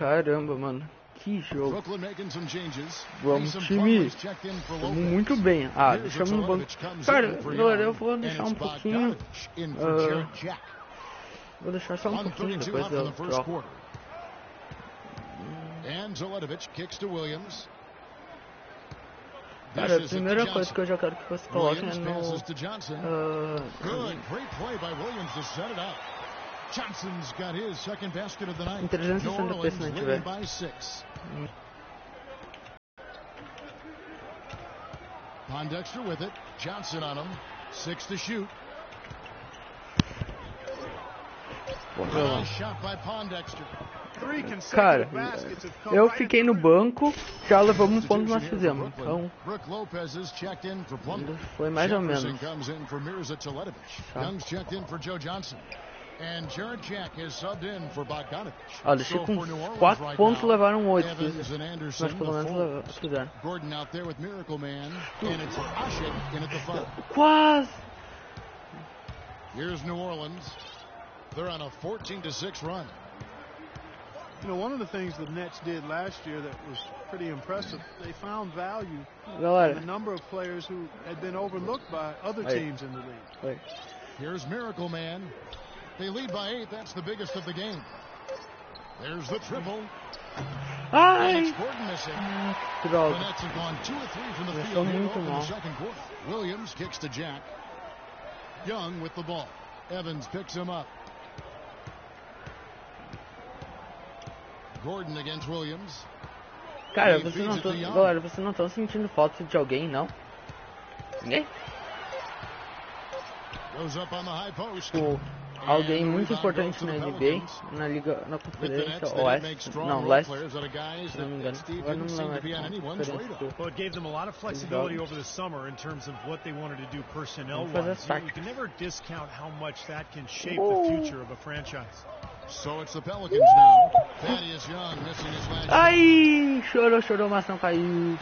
Caramba, mano. Que jogo. Brooklyn making some changes. Vamos, Mason time. Plumlee's checked in for Vamos Lopez. muito bem. Ah, Here's deixamos no banco. Teletovic comes Cara, in for galera, eu Young, vou and deixar it's um pouquinho. Bogdanovich in for Jarrett Jack. Vou deixar só um pouquinho, 1:32 depois left in eu the first troco. quarter. And Teletovic kicks to Williams. Cara, a Dishes it to primeira coisa Johnson. que eu já quero que vocês coloquem é Williams no. passes to Johnson. Good, great play by Williams to set it up. Johnson's got his second basket of the night. Em 360p New Orleans se não tiver. leading by 6. Pondexter with it. Johnson on him. 6 to shoot. Nice shot by Pondexter. Cara, eu fiquei no banco, já levamos um ponto que nós fizemos. Então, foi mais ou menos. Olha, deixei com 4 pontos, levaram 8. Mas pelo menos fizeram. Quase! Here's New Orleans. They're on a 14-6 run. You know, one of the things the Nets did last year that was pretty impressive, they found value Galera, in a number of players who had been overlooked by other teams in the league. Here's Miracle Man. They lead by 8. That's the biggest of the game. There's the triple. And it's Gordon missing. The Nets have gone 2 of 3 from the field here in the second quarter. Williams kicks to Jack. Young with the ball. Evans picks him up. Gordon against Williams. Cara, galera, vocês não estão sentindo falta de alguém, não? Ninguém? Goes up on the high post. Alguém muito importante na NBA, na liga, na conferência Oeste, não, Leste, se não me engano. Agora não me lembro. Well, it gave them a lot of flexibility over the summer in terms of what they wanted to do personnel-wise. You can never discount how much that can shape the future of a franchise. So it's the Pelicans now. Thaddeus Young missing his last. Ai, chorou, mas não caiu.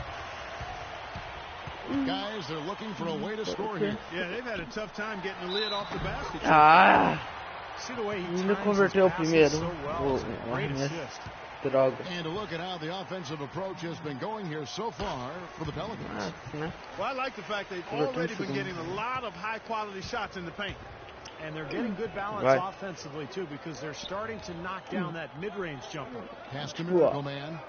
Guys, they're looking for a way to score here. Yeah, they've had a tough time getting the lid off the basket. See the way he ainda converteu o primeiro. so well. Great assist. Droga. And to look at how the offensive approach has been going here so far for the Pelicans. Well, I like the fact they've already been getting a lot of high-quality shots in the paint. And they're getting good balance offensively, too, because they're starting to knock down that mid-range jumper. Pass to Miracle Man.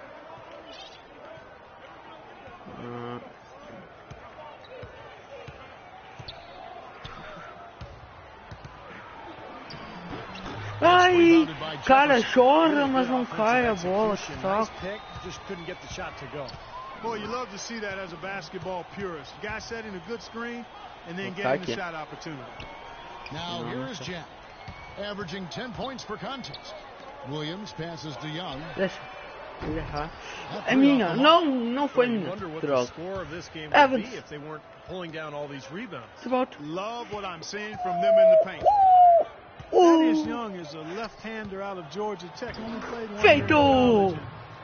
Ai, cara, chora, mas não cai a bola. Nice pick, just couldn't get the shot to go. Boy, you love to see that as a basketball purist. Guy setting a good screen and then getting the shot opportunity. Now here is Jack, averaging 10 points per contest. Williams passes to Young. É minha, não foi minha. Droga. Evans. Love what I'm seeing from them in the paint. Thaddeus Young is a left-hander out of Georgia Tech. Only played one Feito!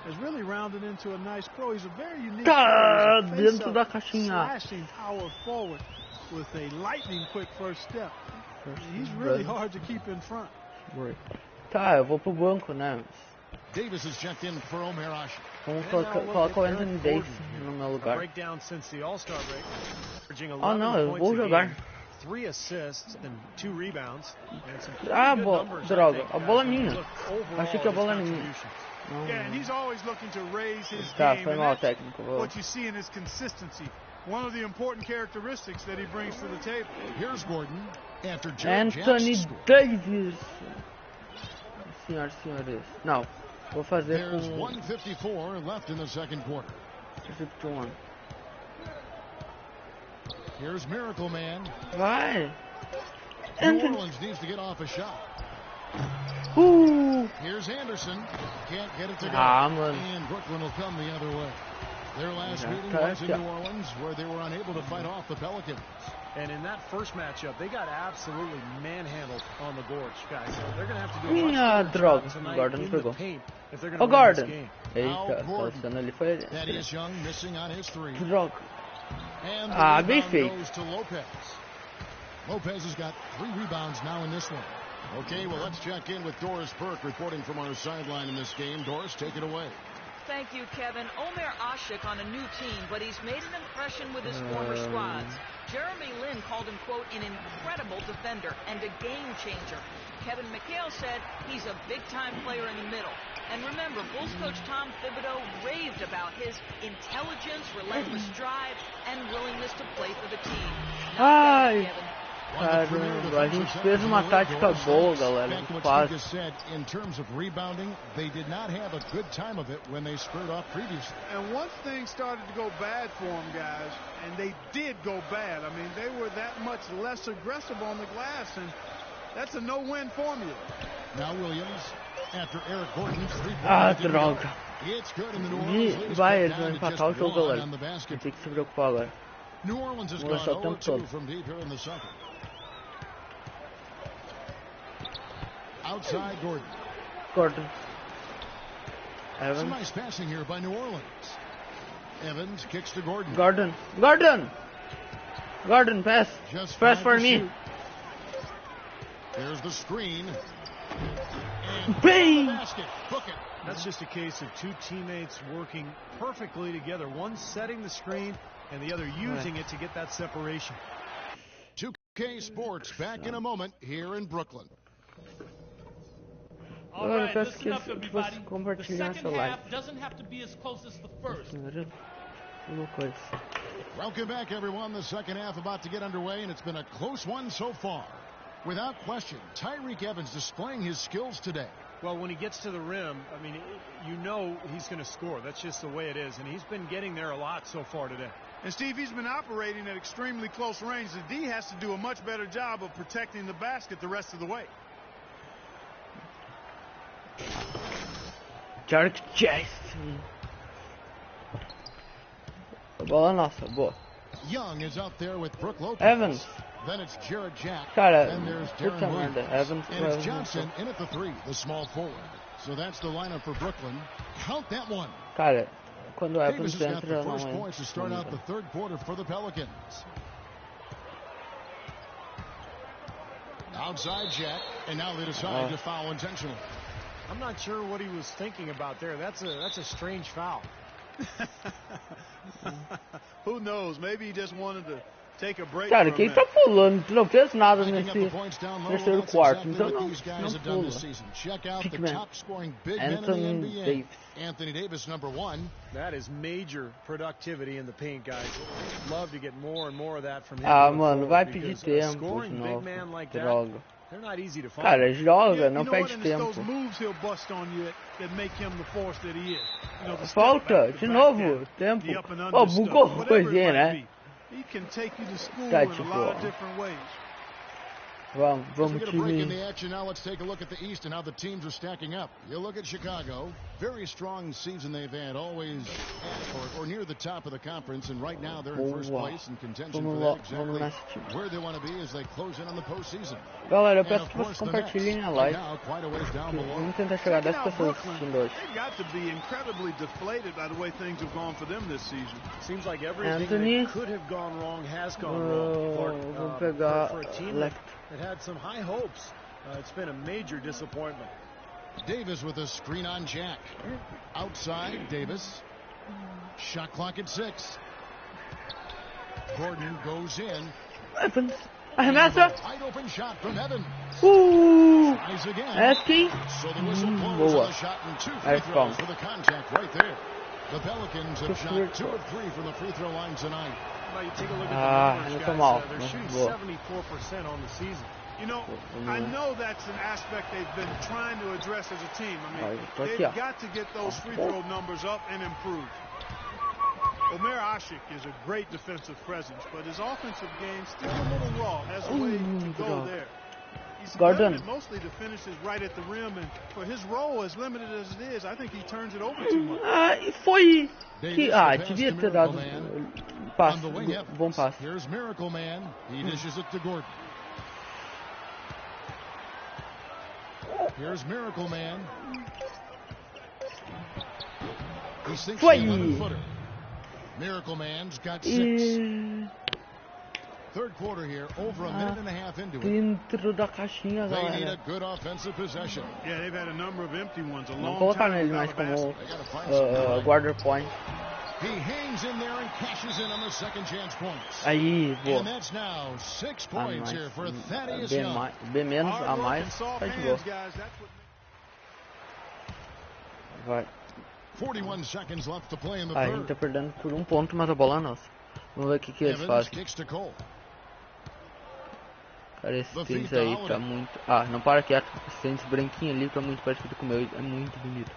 Has really rounded into a nice pro. He's a very unique Tá player. dentro da caixinha. Slashing power forward with a lightning quick first step. He's really hard to keep in front. Tá, eu vou pro banco, né? Davis is checked in for Omer Ashe. Vamos colocar o Anthony Davis no meu lugar. Oh não, eu vou jogar. 3 assists and 2 rebounds. Ah, droga, a bola é minha. Achei que a bola era minha. Yeah, and he's always looking to raise his Tá, game. foi mal técnico. What you see in his consistency. One of the important characteristics that he brings to the table. Here's Gordon after Anthony Davis. Senhores. Não, vou fazer There's com 1:54 left in the second quarter. 51. Here's Miracle Man. Vai. New Orleans needs to get off a shot. Here's Anderson. Can't get it to go. And Brooklyn will come the other way. Their last meeting was in New Orleans, where they were unable to fight off the Pelicans. And in that first matchup, they got absolutely manhandled on the boards, guys. They're going to have to do a much better job tonight in the paint if they're going to win this game. Eita, passando ali foi. Thaddeus Young missing on his 3. Droga. And the bem rebound feito. goes to Lopez. Lopez has got 3 rebounds now in this one. Okay, well, let's check in with Doris Burke reporting from our sideline in this game. Doris, take it away. Thank you, Kevin. Omer Ashik on a new team, but he's made an impression with his former squads. Jeremy Lin called him, quote, an incredible defender and a game changer. Kevin McHale said he's a big-time player in the middle. And remember, Bulls coach Tom Thibodeau raved about his intelligence, relentless drive, and willingness to play for the team. Ai, caramba, a gente fez uma tática boa, galera. Muito fácil. Said, in terms of rebounding, they did not have a good time of it when they spurred off previously. And once things started to go bad for them, guys, and they did go bad. I mean, they were that much less aggressive on the glass, and that's a no-win formula. Now Williams, after Eric Gordon's three-point. Droga. It's good in the New Orleans. Vai, eles vão empatar o jogo, galera. Tem que se preocupar agora. New Orleans has gone 0-2 from deep here in the second. Outside Gordon. Evans. Some nice passing here by New Orleans. Evans kicks to Gordon. Gordon, pass. Just pass for me. Shoot. There's the screen. Bang! Basket. Book it. That's just a case of two teammates working perfectly together. One setting the screen and the other using it to get that separation. 2K Sports back in a moment here in Brooklyn. All right, listen up, everybody. The second half doesn't have to be as close as the first. Welcome back, everyone. The second half about to get underway, and it's been a close one so far. Without question, Tyreke Evans displaying his skills today. Well, when he gets to the rim, I mean, you know he's going to score. That's just the way it is, and he's been getting there a lot so far today. And, Steve, he's been operating at extremely close range. The D has to do a much better job of protecting the basket the rest of the way. Jarek Jackson. Bola nossa, boa. Young is out there with Brook Lopez. Evans. Then it's Jared Jack. Cara, and there's puta Darren merda. Williams. Evans. And it's Johnson in at the three, the small forward. So that's the lineup for Brooklyn. Count that one. Cara, quando o Evans Davis has got entra, the first não points to start out the third quarter for the Pelicans. Outside Jack, and now they decide to foul intentionally. I'm not sure what he was thinking about there. That's a strange foul. Who knows? Maybe he just wanted to take a break. Cara, quem tá pulando? Tu não fez nada nesse terceiro quarto, então não pula. Check out the top scoring big men in the NBA. Anthony Davis, number one. That is major productivity in the paint, guys. Love to get more and more of that from him. Ah, mano, vai pedir tempo de novo. Droga. They're not easy to find. Cara, joga, não perde tempo. tempo. Moves he'll bust on you that make him the force that he is. You know, falta, de novo, tempo. Oh, bugou a coisinha, né? He can take you to school Tá, in tipo, a lot of different ways. Vamos, break in the action now. Let's take a look at the East and how the teams are stacking up. You look at Chicago, very strong season they've had, always at or near the top of the conference, and right now they're in first place in contention for that exactly where they want to be as they close in on the postseason. Galera, eu peço que vocês compartilhem a live. Vamos tentar chegar a 10 pessoas assistindo hoje. They've got to be incredibly deflated by the way things have gone for them this season. Seems like everything that could have gone wrong has gone wrong. Vou pegar for a team that had some high hopes. It's been a major disappointment. Davis with a screen on Jack. Outside, Davis. Shot clock at 6. Gordon goes in. Evans. Arremessa. Wide open shot from Evans. Tries again. So the whistle blows on the shot and 2 free throws for the contact right there. The Pelicans have shot 2 of 3 from the free throw line tonight. Well, you take a look at the numbers, guys. They're shooting 74% on the season. You know, I know that's an aspect they've been trying to address as a team. I mean, they've got to get those free throw numbers up and improve. Omer Ashik is a great defensive presence, but his offensive game still a little raw. Has a way to go there. He's Gordon mostly the finishes right at the rim, and for his role, as limited as it is, I think he turns it over too much. Foi que devia ter dado passe, bom passe. Here's Miracle Man. He dishes it to Gordon. Here's Miracle Man. He sinks the 11-footer. Miracle Man's got 6. third quarter here, over a minute and a half into it. Dentro da caixinha, They need galera. a good offensive possession. Yeah, they've had a number of empty ones. A Não long colocar time nele without mais a como basket. They gotta find some guarda point. He hangs in there and cashes in on the second chance points. Aí, boa. And that's now 6 points here for Thaddeus B, Young. B menos, Hard a work mais, and soft tá de boa. hands, guys. That's what Vai. 41 seconds left to play in the A gente tá third. perdendo por um ponto, mas a bola é nossa. Vamos ver o que eles Evans fazem. kicks to Cole. Cara, esse tênis aí tá muito... Ah, não para quieto. Esse tênis branquinho ali tá muito parecido com o meu. É muito bonito.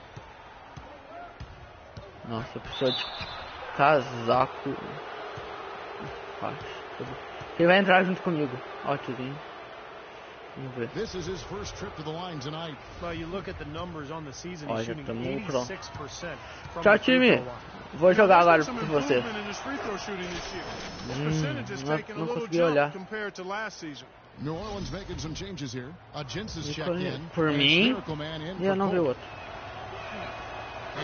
Nossa, pessoa de casaco. Ele vai entrar junto comigo. Ó, tirinho. Vamos ver. This is his first trip to the line tonight. Well, you look at the numbers on the season, Ó, he's já shooting estamos pronto. 86% from Tchau, the free time. throw line. Vou jogar agora some por você. improvement in his free throw shooting this year. His percentage has não taken a consegui little jump olhar. compared to last season. New Orleans making some changes here. Jensen's checked Por in. por and it's mim, Miracle Man in e eu for não vi o Cole. outro.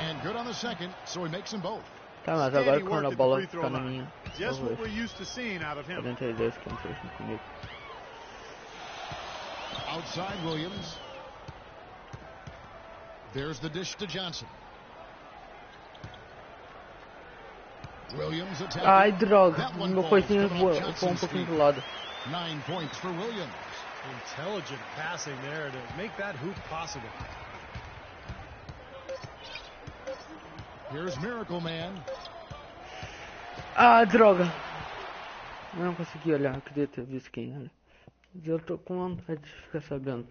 And good on the second, so he makes them both. Tá, mas Steady agora work quando a at the bola free throw ficar na line. minha. Just Vou what ver. we're used to seeing out of him. 42 que entrou junto comigo. Outside Williams. There's the dish to Johnson. Williams attacking. Ai, droga. That one Meu falls, coisinho coming voou off um Johnson's pouquinho feet. do lado. 9 points for Williams. Intelligent passing there to make that hoop possible. Here's Miracle Man. Ah, droga. Eu não consegui olhar. Eu queria ter visto quem era. Mas eu tô com vontade de ficar sabendo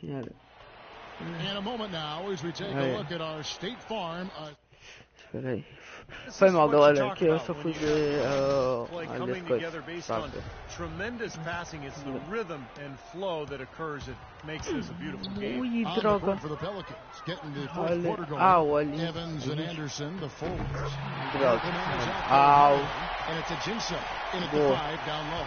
quem era. In a moment now, as we take a look at our State Farm. Espera aí. Foi mal, galera. Que eu só fui ver Coming as together coisas. based Sabe? on tremendous passing. It's the rhythm and flow that occurs that makes this a beautiful game. Ui, On the droga. court for the Pelicans, getting the fourth Olha. quarter going. Au, ali. Evans and Anderson, the forwards. Droga. Miracle Man is out Au. there, and it's a Jinsa in at the Boa. 5 down low.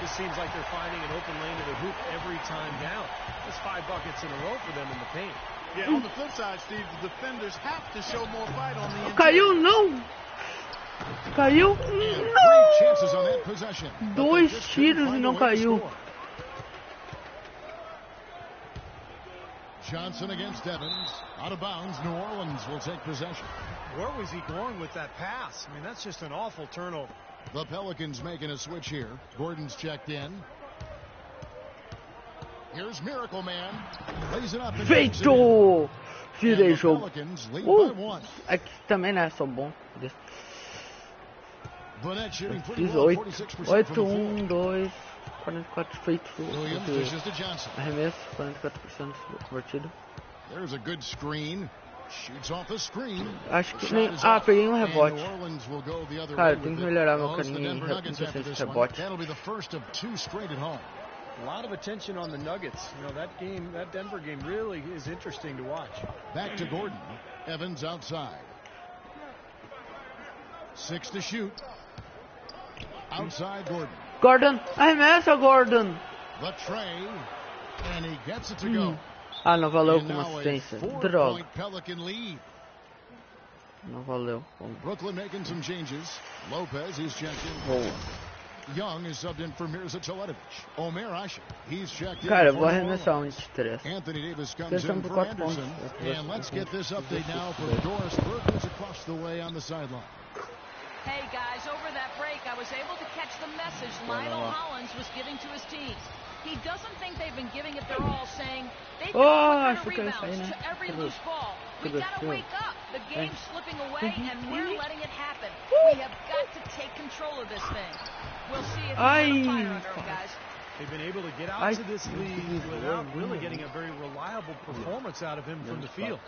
This seems like they're finding an open lane to the hoop every time down. That's 5 buckets in a row for them in the paint. Yeah, on the flip side, Steve, the defenders have to show more fight on the Caiu, não! Caiu? And 3 Não! chances on that possession. but they Dois just couldn't tiros e find não a way to caiu. score. Johnson against Evans. Out of bounds. New Orleans will take possession. Where was he going with that pass? I mean, that's just an awful turnover. The Pelicans making a switch here. Gordon's checked in. Here's Miracle Man. Lays it up. and makes it in. Feito! And Virei the jogo. Pelicans lead by 1. Aqui também não é só bom. Burnett shooting pretty Fiz well. 8. 46% 8, from the 1, 2, 44 feito. Williams dishes to Johnson. Arremesso, 44% convertido. There's a good screen. Shoots off the screen. Acho que The nem. shot is Ah, up. peguei And rebote. New Orleans will go the other Cara, way tem with que it. melhorar meu They'll host the caminho Denver em Nuggets after defesa de this one. rebote. That'll be the first of 2 straight at home. A lot of attention on the Nuggets. You know, that game, that Denver game really is interesting to watch. Back to Gordon. Evans outside. 6 to shoot. Outside Gordon. Gordon, arremessa, Gordon! The tray. And he gets it to go. Ah, não valeu And com now a assistência. 4-point Droga, Pelican lead. não valeu. Brooklyn making some changes. Lopez, he's checked in. Boa. Young is subbed in for Mirza Teletovic. Omer Asher, he's checked in. Cara, eu for vou New arremessar Orleans. um de 3. Anthony Davis comes Vocês in estão por for 4 pontos. Anderson. And let's get this update now from Doris Burke, who's across the way on the sideline. Hey guys, over that break, I was able to catch the message Lionel Hollins was giving to his team. He doesn't think they've been giving it their all, saying they've been acho putting que é isso aí, rebounds né? to every Cadê? loose ball. We Cadê? gotta Cadê? wake up. The game's slipping away, and we're letting it happen. We have got to take control of this thing. We'll see if we can fire under him, guys. They've been able to get out to this lead without really getting a very reliable performance out of him from the field.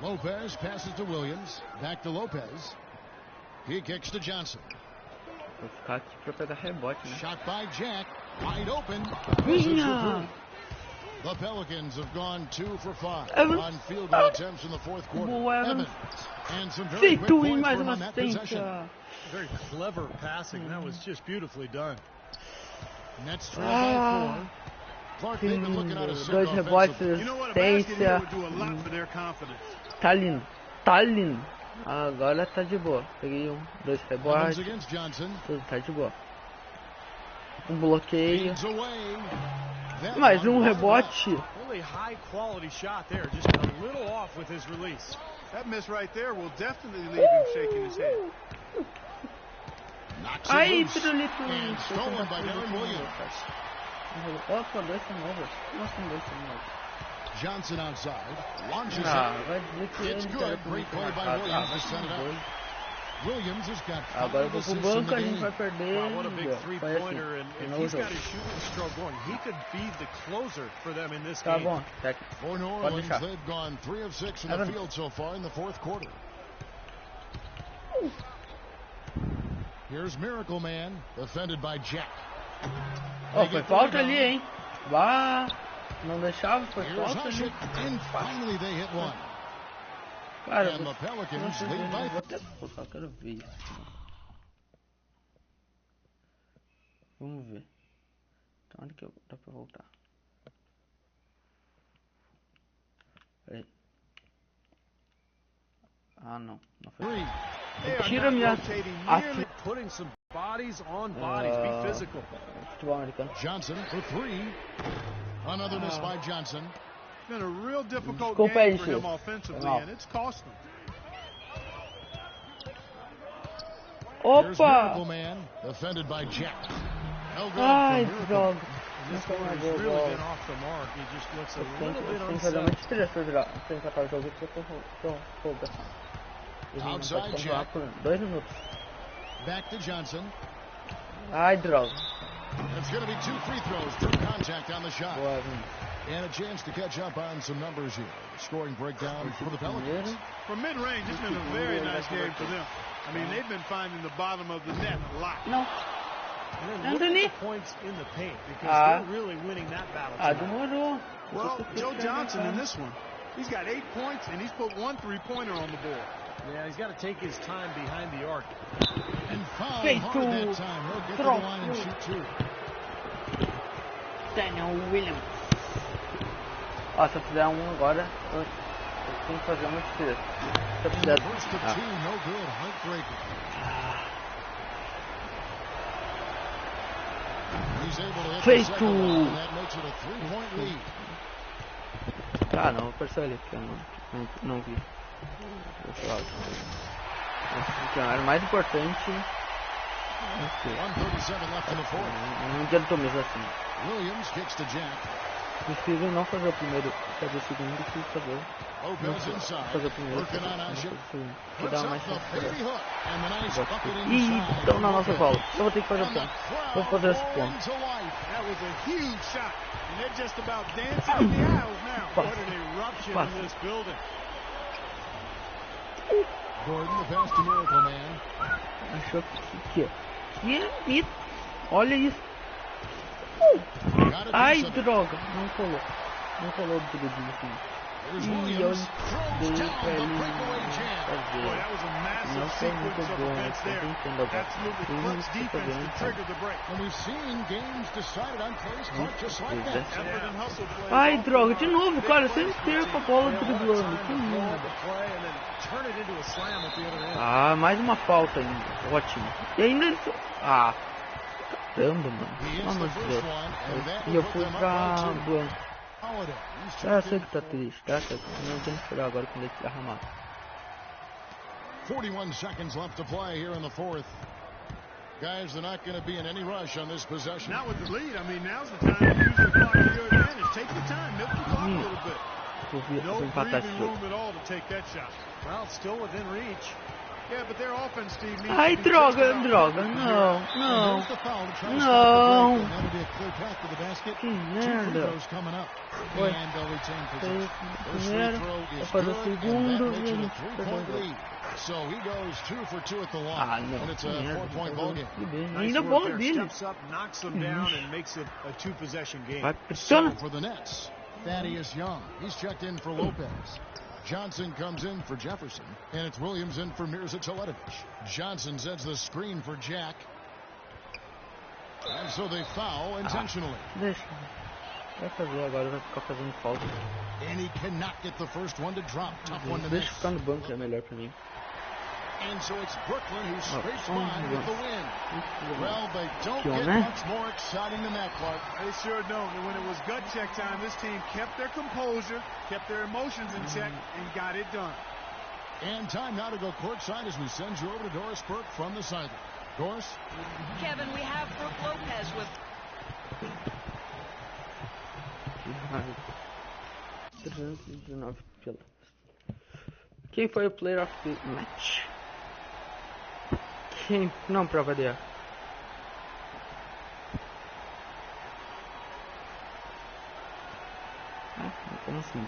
Lopez passes to Williams. Back to Lopez. He kicks to Johnson. Vou ficar aqui pra pegar rebote, né? Shot by Jack. Wide open. Minha! The Pelicans have gone 2 for 5 Evans. on field goal attempts in the fourth quarter. Boa, Evans. Evans. And some very quick Feito em points mais for him uma on that possession. assistência. Very clever passing. That was just beautifully done. Nets trail by 4. Clark, they've been looking out of sync Dois rebotes, offensively. You know what? A basket here assistência. would do a lot for their confidence. Tá lindo, tá lindo. Agora tá de boa. Peguei 2 Evans rebotes, against Johnson. tudo tá de boa. Um bloqueio. Mais um rebote. Really high quality shot there, just a little off with his release. That miss right there will definitely leave him shaking his head. Aí, Trulito. Stolen by Darren Williams. Opa, 2 turnovers. Nossa, 2 turnovers. Johnson outside. Launches it. Vai dizer que It's good. Great play by Williams to send it up. Williams has got agora eu vou pro banco, a gente vai perder. Wow, what a big three-pointer, and if he's got his shooting stroke going, he could be the closer for them in this game. Tá bom, for New Orleans, they've gone 3 of 6 in the field so far in the fourth quarter. Here's Miracle Man, defended by Jack. Oh, foi falta ali, hein? Vá, não deixava, foi falta ali. And finally they hit one. Cara, and the Pelicans lead by... Vou até voltar, quero ver isso. Vamos ver. Então, onde que dá pra voltar? Peraí. Ah, não. Não foi. Tira minha... Putting some bodies on bodies. Be physical. Futebol americano. Johnson for 3. Another miss by Johnson. It's been a real difficult game for him offensively, and it's cost him. Opa! Man, defended by Jack. No good. Ai, droga. This one has really been off the mark. He just looks a little bit unsettled. Outside Jack. 2 minutos. Back to Johnson. Ai, droga. It's going to be 2 free throws through contact on the shot. And a chance to catch up on some numbers here. Scoring breakdown for the Pelicans. From mid-range, it's been a very nice game for them. I mean, they've been finding the bottom of the net a lot. No. And look at the points in the paint, because they're really winning that battle. Demorou. Well, Joe Johnson in this one, he's got 8 points, and he's put 1 3-pointer on the board. Yeah, he's got to take his time behind the arc. And foul hard that time. He'll get to the line and shoot 2. Daniel Williams. Ó, se eu fizer agora, eu tenho que fazer uma defesa. Se eu fizer... First of 2, no good. Heartbreaker. He's able to hit the second one, and that makes it a 3-point lead. Ah, não, vou aparecer ali, porque eu não vi. O cenário mais importante. 1:37 left in the fourth. Não adiantou mesmo assim. Williams kicks to Jack. Prefiro não fazer o primeiro, fazer o segundo do que fazer o primeiro. Que dá mais Ih, estão na nossa bola. Eu vou ter que fazer o ponto. Vou fazer esse ponto. Gordon, the pass to Miracle Man. Achou que olha isso. Ai, droga. Não colou. Não colou o dedinho aqui. E eu dei pra ele fazer. Não foi muito bom. Eu entendo agora. Ai, droga. De novo, cara. Eu sempre perco a bola driblando. Que merda. Ah, mais uma falta ainda. Ótimo. E ainda... Ah, caramba, mano. Oh, meu Deus. E eu fui pra banco. Eu sei que tá triste, tá? Não tem que esperar agora quando ele se arrumar. 41 seconds left to play here in the fourth. Guys, they're not going to be in any rush on this possession. Not with the lead. I mean, now's the time to use the clock to your advantage. Take the time, milk the clock a little bit. No breathing room at all to take that shot. Well, it's still within reach. Yeah, but their offense, Steve, needs Ai, droga, droga. Não, não. Não. Que merda. Foi. Primeiro, vou fazer o segundo. Ah, não. Ainda a bola dele. Vai, pressiona. Thaddeus Young. He's checked in for Lopez. Johnson comes in for Jefferson, and it's Williams in for Mirza Teletovic. Johnson sets the screen for Jack. And so they foul intentionally. Deixa. Vai fazer agora, vai ficar fazendo falta. And he cannot get the first one to drop. Tough one to miss. Deixa ficar no banco, é melhor pra mim. And so it's Brooklyn who scrapes by with the win. Well, they don't get much more exciting than that, Clark. They sure don't. And when it was gut check time, this team kept their composure, kept their emotions in check, and got it done. And time now to go courtside as we send you over to Doris Burke from the sideline. Doris? Kevin, we have Brooke Lopez with... Quem foi o player of the match? Quem? Não, pra variar. Não assim,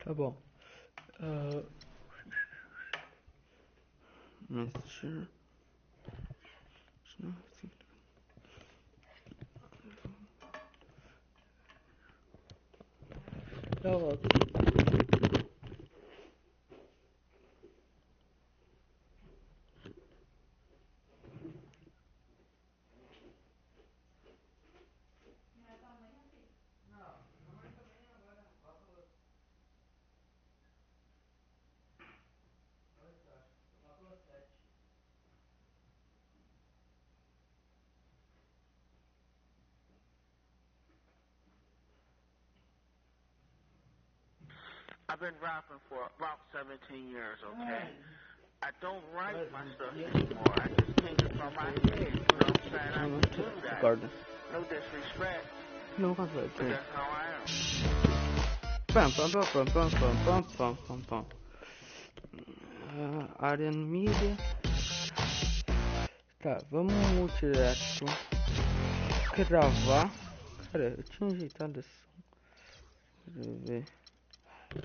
tá bom. Mr. I've been rapping for about 17 years, okay? I don't write my stuff anymore. I just think it from my head. You know what I'm saying? I can do that. No disrespect. No, but that's how I am. Área mídia. Tá, vamos direto. Gravar. Cara, eu tinha ajeitado esse som. Deixa eu ver.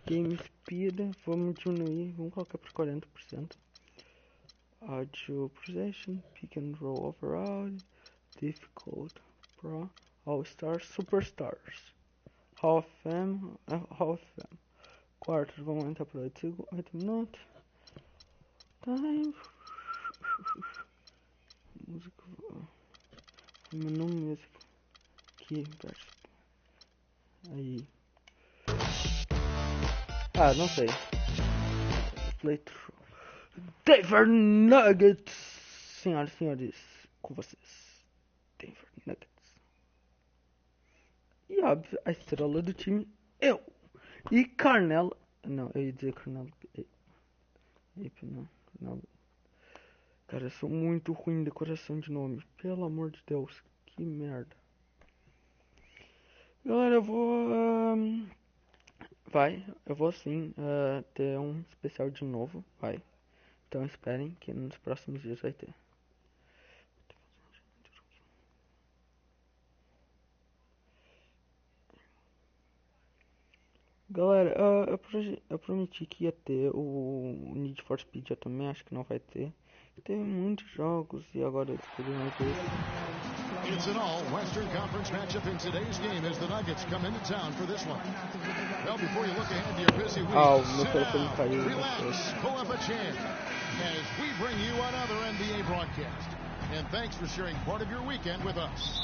Game Speed, vamos diminuir, vamos colocar por 40%. Audio Processing, Pick and Roll Overall, Difficult, Pro, All Stars, Superstars, Hall of Fame, quartos, vamos aumentar para 8 minutos. Time, música, menu música, aqui, aí. Ah, não sei. Playthrough. Denver Nuggets. Senhoras e senhores, com vocês. Denver Nuggets. E óbvio, a estrela do time, eu. E Carnelo. Não, eu ia dizer Carnelo. Não. Cara, eu sou muito ruim de decoração de nome. Pelo amor de Deus, que merda. Galera, eu vou sim ter um especial de novo, vai. Então esperem que nos próximos dias vai ter. Galera, eu prometi que ia ter o Need for Speed, eu também acho que não vai ter. Tem muitos jogos e agora eu descobri mais esse. It's an all-Western Conference matchup in today's game as the Nuggets come into town for this one. Well, before you look ahead to your busy week, sit down, relax, pull up a chair as we bring you another NBA broadcast. And thanks for sharing part of your weekend with us.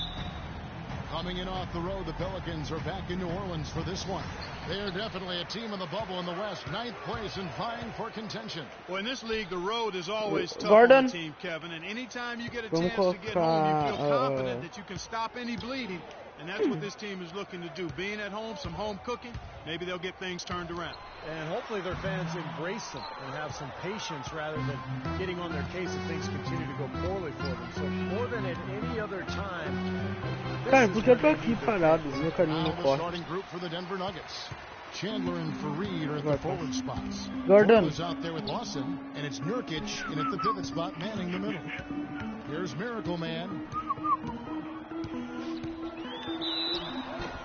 Coming in off the road, the Pelicans are back in New Orleans for this one. They are definitely a team in the bubble in the West, 9th place and vying for contention. Well, in this league, the road is always tough on the team, Kevin. And anytime you get a chance to get home, you feel confident that you can stop any bleeding. And that's what this team is looking to do. Being at home, some home cooking, maybe they'll get things turned around. And hopefully their fans embrace them and have some patience rather than getting on their case if things continue to go poorly for them. So more than at any other time, cara, porque eu tô aqui parado, meu carinho no corte. Starting group for the Denver Nuggets. Chandler and Fareed are at the forward spots. Gordon is out there with Lawson, and it's Nurkic in at the pivot spot, manning the middle. Here's Miracle Man.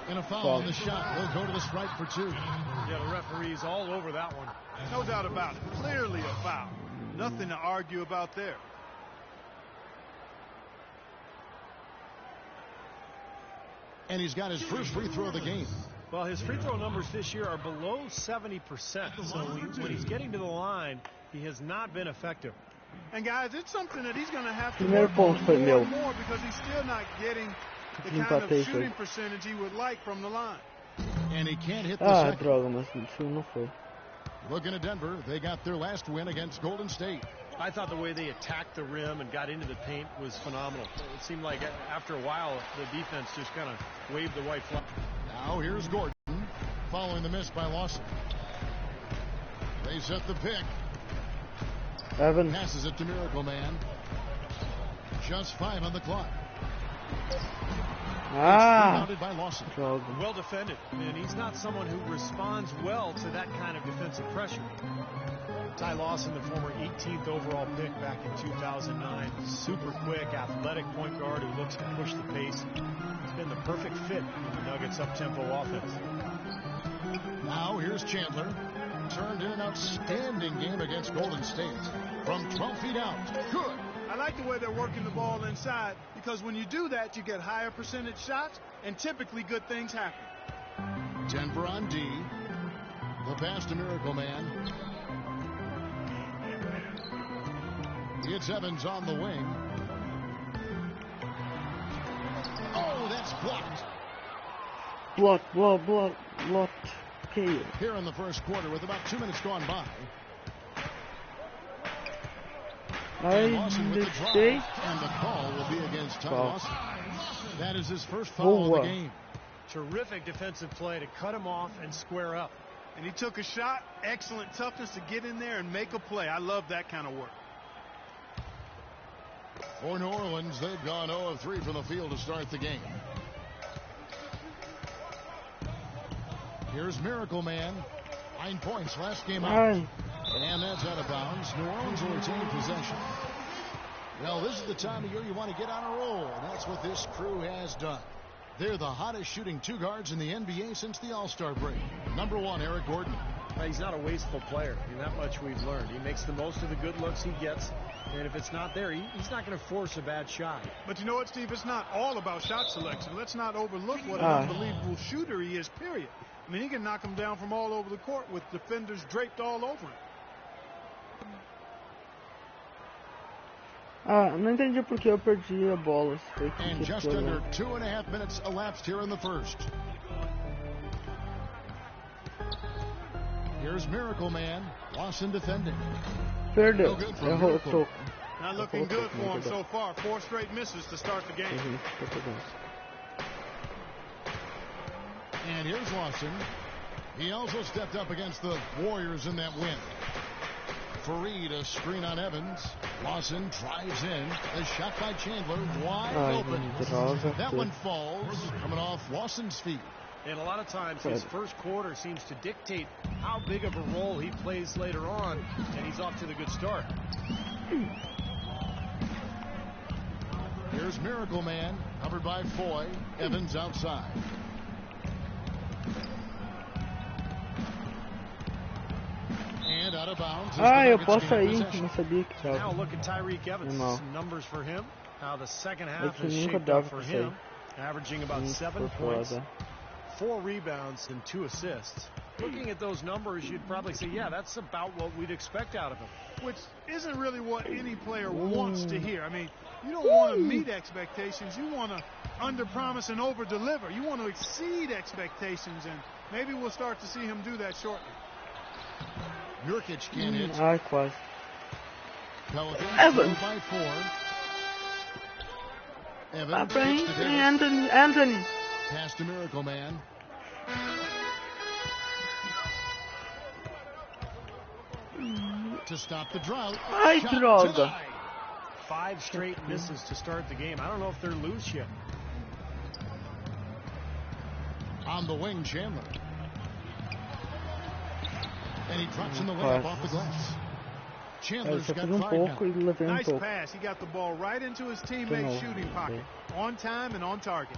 And a foul on the shot. They'll go to the strike for 2. Yeah, the referee's all over that one. No doubt about it. Clearly a foul. Nothing to argue about there. And he's got his first free throw of the game. Well, his free throw numbers this year are below 70%. So when he's getting to the line, he has not been effective. And guys, it's something that he's going to have to work on more and more because he's still not getting the kind of shooting percentage he would like from the line. And he can't hit the second. Droga, mas não foi. Looking at Denver, they got their last win against Golden State. I thought the way they attacked the rim and got into the paint was phenomenal. It seemed like after a while, the defense just kind of waved the white flag. Now here's Gordon, following the miss by Lawson. They set the pick. Evans passes it to Miracle Man. Just 5 on the clock. Rebounded by Lawson. Well defended, and he's not someone who responds well to that kind of defensive pressure. Ty Lawson, the former 18th overall pick back in 2009, super quick, athletic point guard who looks to push the pace. He's been the perfect fit in the Nuggets' up-tempo offense. Now here's Chandler. Turned in an outstanding game against Golden State. From 12 feet out. Good. I like the way they're working the ball inside, because when you do that, you get higher percentage shots, and typically good things happen. Denver on D. The pass to Miracle Man. It's Evans on the wing. Oh, that's blocked. Blocked. Okay. Here in the first quarter with about 2 minutes gone by. Lawson with the drive, and the call will be against Ty Lawson. That is his first foul of the game. Terrific defensive play to cut him off and square up. And he took a shot. Excellent toughness to get in there and make a play. I love that kind of work. For New Orleans, they've gone 0 of 3 from the field to start the game. Here's Miracle Man. 9 points last game out. And that's out of bounds. New Orleans will retain possession. Well, this is the time of year you want to get on a roll, and that's what this crew has done. They're the hottest shooting 2 guards in the NBA since the All-Star break. Number 1, Eric Gordon. He's not a wasteful player. That much we've learned. He makes the most of the good looks he gets, and if it's not there, he's not going to force a bad shot. But you know what, Steve? It's not all about shot selection. Let's not overlook what an unbelievable shooter he is, period. I mean, he can knock them down from all over the court with defenders draped all over him. Não entendi por que eu perdi a bola. And just under 2.5 minutes elapsed here in the first. Here's Miracle Man. Lawson defending. Perdeu. Not looking good for him so far. 4 straight misses to start the game. And here's Lawson. He also stepped up against the Warriors in that win. Fareed, a screen on Evans. Lawson drives in. A shot by Chandler, wide open. That one falls, coming off Lawson's feet. And a lot of times his first quarter seems to dictate how big of a role he plays later on, and he's off to the good start. Here's Miracle Man, covered by Foy. Evans outside. And out of bounds. Eu posso sair, não sabia que estava. Now look at Tyreke Evans. Numbers for him. How the second half has shaped up for him. Averaging about 7 points, 4 rebounds, and 2 assists. Looking at those numbers, you'd probably say, yeah, that's about what we'd expect out of him. Which isn't really what any player wants to hear. I mean, you don't want to meet expectations. You want to underpromise and overdeliver. You want to exceed expectations, and maybe we'll start to see him do that shortly. Nurkic can't hit. Quase. Evans by 4. Evans Anthony. Pass to Miracle Man. To stop the drought. Droga. 5 straight misses to start the game. I don't know if they're loose yet. On the wing, Chandler. And he drops in the layup off the glass. Chandler's got 5 now. Nice pass. He got the ball right into his teammate's shooting pocket. On time and on target.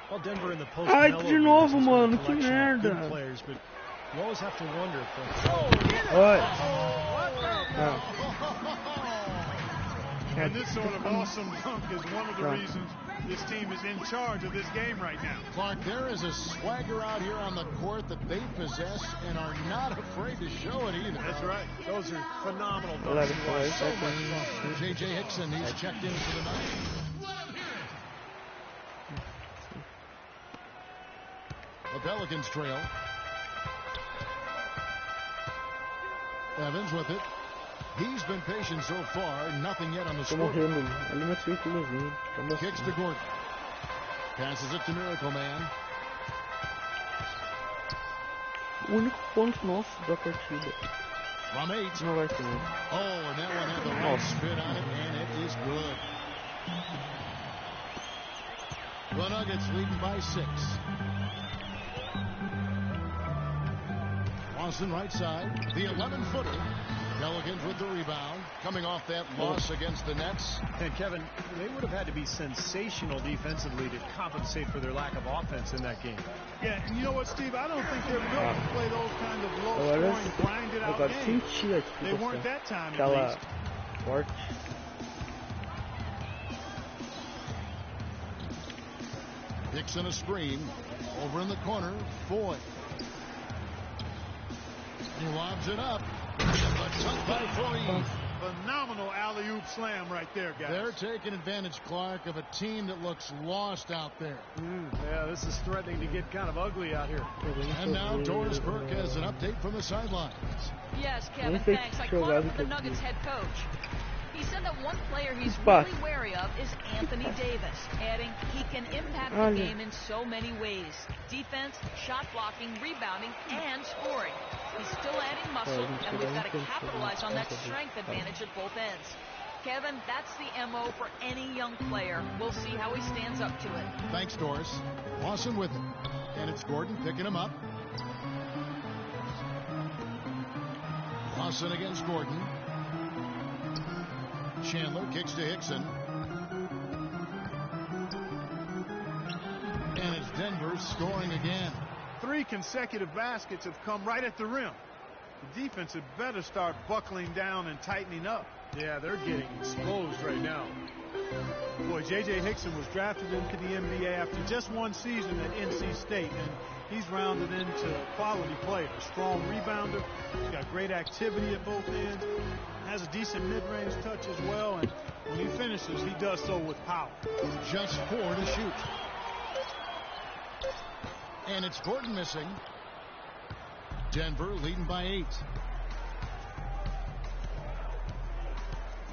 Well, Denver in the post. De novo, mano. Que merda. Players, but you always have to wonder if And this sort of awesome dunk is one of the reasons this team is in charge of this game right now. Clark, there is a swagger out here on the court that they possess and are not afraid to show it either. That's right. Those are phenomenal dunks. So much fun. J.J. Hickson, he's checked in for the night. Pelicans trail. Evans with it. He's been patient so far. Nothing yet on the score. Kicks to Gordon. Passes it to Miracle Man. O único ponto nosso da partida. From 8. Não vai ser. Oh, and that one had the right spin on it, and it is good. The Nuggets leading by 6. Lawson right side. The 11-footer. Pelicans with the rebound. Coming off that loss against the Nets. And Kevin, they would have had to be sensational defensively to compensate for their lack of offense in that game. Yeah, and you know what, Steve? I don't think they're built to play those kind of low-scoring, grinded-out games. They weren't that time, at least. Dixon a screen. Over in the corner, Foy. He lobs it up. By Foy. Phenomenal alley-oop slam right there, guys. They're taking advantage, Clark, of a team that looks lost out there. Yeah, this is threatening to get kind of ugly out here. And now Doris Burke has an update from the sidelines. Yes, Kevin, thanks. I caught up with the Nuggets head coach. He said that one player he's really wary of is Anthony Davis, adding he can impact the game in so many ways. Defense, shot blocking, rebounding, and scoring. He's still adding muscle, and we've got to capitalize on that strength advantage at both ends. Kevin, that's the MO for any young player. We'll see how he stands up to it. Thanks, Doris. Lawson with it. And it's Gordon picking him up. Lawson against Gordon. Chandler kicks to Hickson. And it's Denver scoring again. 3 consecutive baskets have come right at the rim. The defense had better start buckling down and tightening up. Yeah, they're getting exposed right now. Boy, J.J. Hickson was drafted into the NBA after just one season at NC State, and he's rounded into a quality player. Strong rebounder, he's got great activity at both ends, has a decent mid-range touch as well, and when he finishes, he does so with power. Just 4 to shoot. And it's Gordon missing. Denver leading by 8.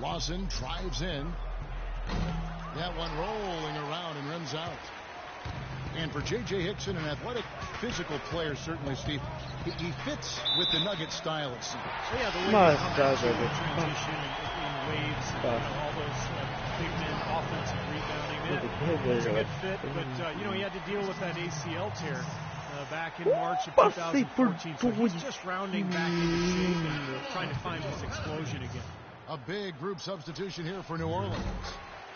Lawson drives in. That one rolling around and runs out. And for J.J. Hickson, an athletic, physical player, certainly, Steve, he fits with the Nugget style, it seems. Yeah, the way transition in waves, all those big men, offensive rebounding. It's a good fit, but, he had to deal with that ACL tear back in March of 2014. So he's just rounding back into shape and trying to find his explosion again. A big group substitution here for New Orleans.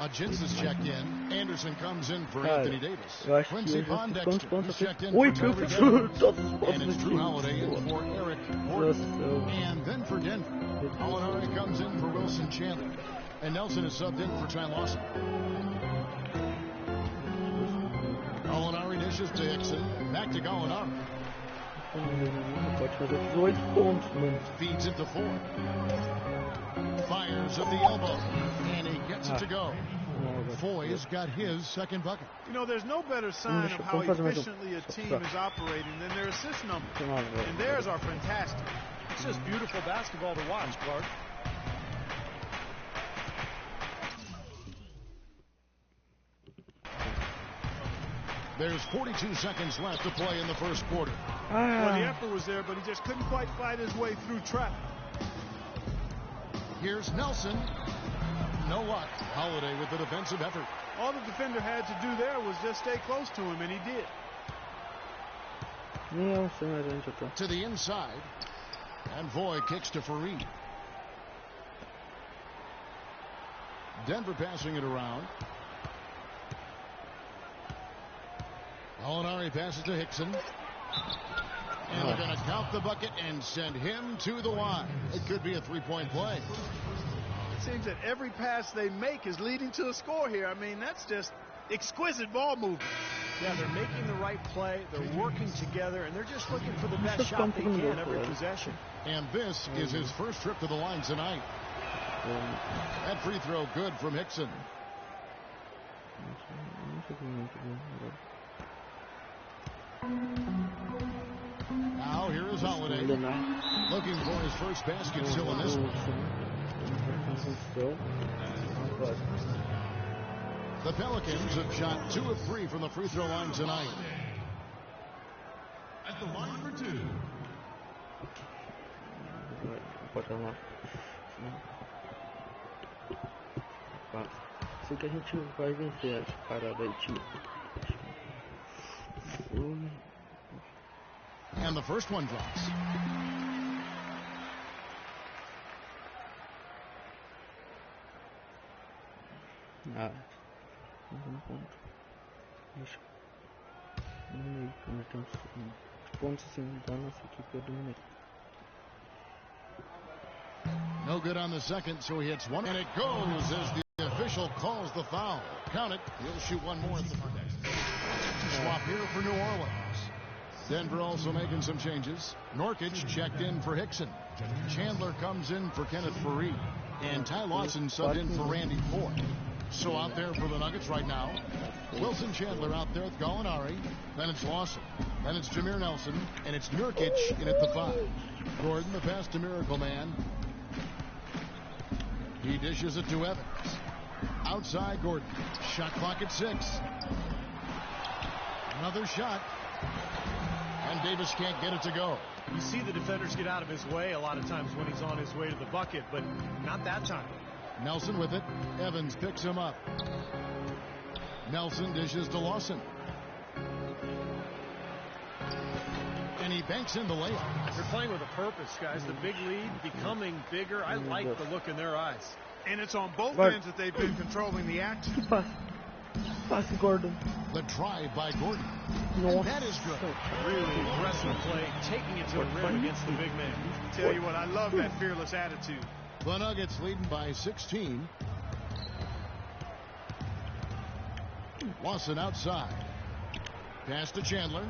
Jinsis checked in. Anderson comes in for Anthony Davis. Quincy Pondexter is checked in for Tyler Jones. And it's Drew Holiday in for Eric Gordon. And then for Denver, Gallinari comes in for Wilson Chandler. And Nelson is subbed in for Ty Lawson. Gallinari dishes to Hickson. Back to Gallinari. Feeds it to Ford. Fires at the elbow. And he gets it to go. Foy's got his second bucket. There's no better sign of how efficiently a team is operating than their assist numbers. And theirs are fantastic. It's just beautiful basketball to watch, Clark. There's 42 seconds left to play in the first quarter. Well, the effort was there, but he just couldn't quite fight his way through traffic. Here's Nelson. No luck. Holiday with the defensive effort. All the defender had to do there was just stay close to him, and he did. To the inside. And Foy kicks to Fareed. Denver passing it around. Gallinari passes to Hickson. And they're going to count the bucket and send him to the line. It could be a three-point play. It seems that every pass they make is leading to a score here. I mean, that's just exquisite ball movement. Yeah, they're making the right play. They're working together, and they're just looking for the best shot they can every possession. And this is his first trip to the line tonight. That free throw good from Hickson. Now here is Holiday. Looking for his first basket still in this one. The Pelicans have shot 2 of 3 from the free throw line tonight. At the line for 2. Sei que a gente vai vencer essa parada aí, time. And the first one drops. No good on the second, so he hits one, and it goes as the official calls the foul. Count it. He'll shoot one more at the next. Swap here for New Orleans. Denver also making some changes. Nurkic checked in for Hickson. Chandler comes in for Kenneth Faried. And Ty Lawson subbed in for Randy Ford. So out there for the Nuggets right now. Wilson Chandler out there with Gallinari. Then it's Lawson. Then it's Jameer Nelson. And it's Nurkic in at the 5. Gordon, the pass to Miracle Man. He dishes it to Evans. Outside Gordon. Shot clock at 6. Another shot. And Davis can't get it to go. You see the defenders get out of his way a lot of times when he's on his way to the bucket, but not that time. Nelson with it. Evans picks him up. Nelson dishes to Lawson. And he banks in the layup. They're playing with a purpose, guys. The big lead becoming bigger. I like the look in their eyes. And it's on both ends that they've been controlling the action. Pass Gordon. The drive by Gordon. No. That is good. Really aggressive play, taking it to the rim against the big man. Tell you what, I love that fearless attitude. The Nuggets leading by 16. Lawson outside. Pass to Chandler.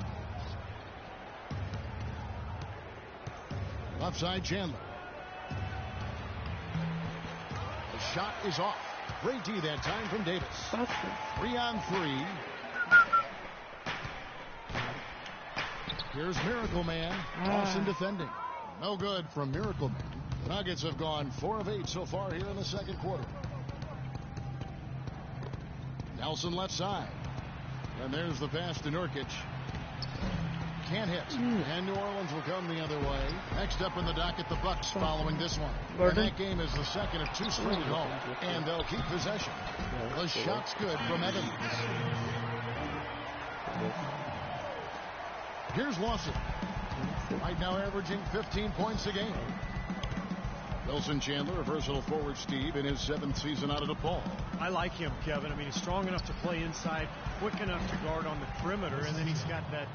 Left side Chandler. The shot is off. Great D that time from Davis. 3 on 3. Here's Miracle Man. Lawson defending. No good from Miracle Man. Nuggets have gone 4 of 8 so far here in the second quarter. Nelson left side. And there's the pass to Nurkic. Can't hit. And New Orleans will come the other way. Next up in the docket, the Bucks following this one. And that game is the second of 2 straight at home. And they'll keep possession. The shot's good from Evans. Here's Lawson. Right now averaging 15 points a game. Wilson Chandler, a versatile forward, Steve, in his 7th season out of DePaul. I like him, Kevin. I mean, he's strong enough to play inside, quick enough to guard on the perimeter, and then he's got that